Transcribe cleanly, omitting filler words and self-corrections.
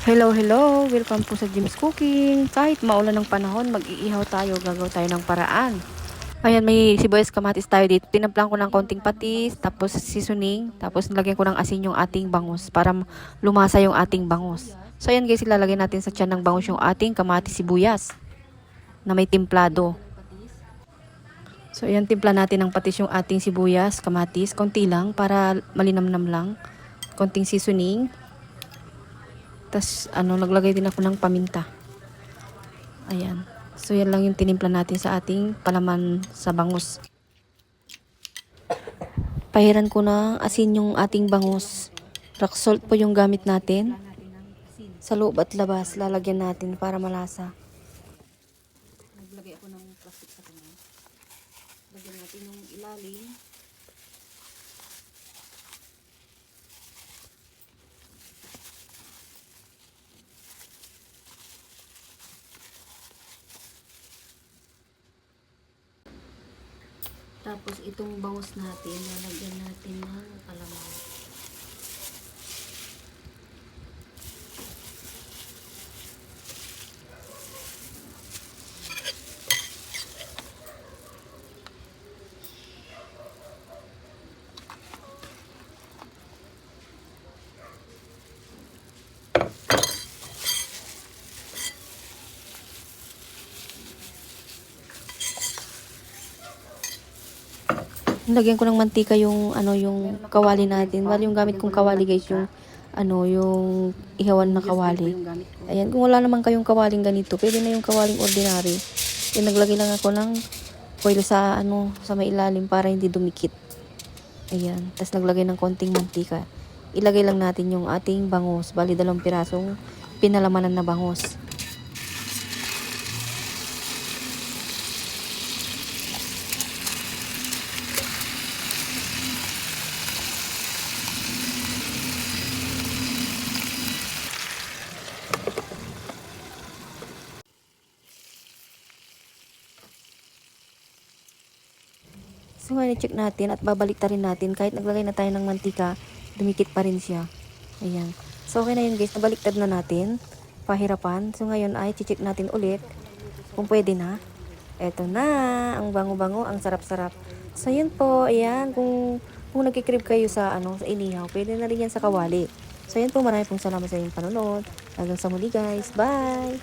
Hello, hello! Welcome po sa Jim's Cooking. Kahit maulan ng panahon, mag-iihaw tayo, gagawa tayo ng paraan. Ayan, may sibuyas kamatis tayo dito. Tinamplang ko ng konting patis, tapos seasoning, tapos nilagyan ko ng asin yung ating bangus para lumasa yung ating bangus. So ayan guys, ilalagay natin sa tiyan ng bangus yung ating kamatis sibuyas na may timplado. So ayan, timpla natin ng patis yung ating sibuyas, kamatis, konti lang para malinamnam lang. Konting seasoning. Tas naglagay din ako ng paminta. Ayan. So yan lang yung tinimpla natin sa ating palaman sa bangus. Pahiran ko ng asin yung ating bangus. Rock salt po yung gamit natin. Sa loob at labas lalagyan natin para malasa. Naglagay ako ng plastic sa kanya. Lagyan natin yung ilalim. Tapos itong bangus natin, lalagyan natin ng kalamansi. Lagyan ko ng mantika yung yung kawali natin. Bali yung gamit kong kawali guys, yung yung ihawan na kawali. Ayan, kung wala naman kayong kawaling ganito, pwede na yung kawaling ordinary. Yung naglagay lang ako ng foil sa sa may ilalim para hindi dumikit. Ayan, tapos naglagay ng konting mantika. Ilagay lang natin yung ating bangus. Bali 2 pirasong pinalamanan na bangus. So ngayon, check natin at babalik rin natin. Kahit naglagay na tayo ng mantika, dumikit pa rin siya. Ayan. So okay na yun guys, nabaliktad na natin. Pahirapan. So ngayon ay check natin ulit kung pwede na. Eto na, ang bango-bango, ang sarap-sarap. So yun po, ayan, kung nagkikrib kayo sa sa inihaw, pwede na rin yan sa kawali. So yun po, marami pong salamat sa inyong panonood. Hanggang sa muli guys. Bye!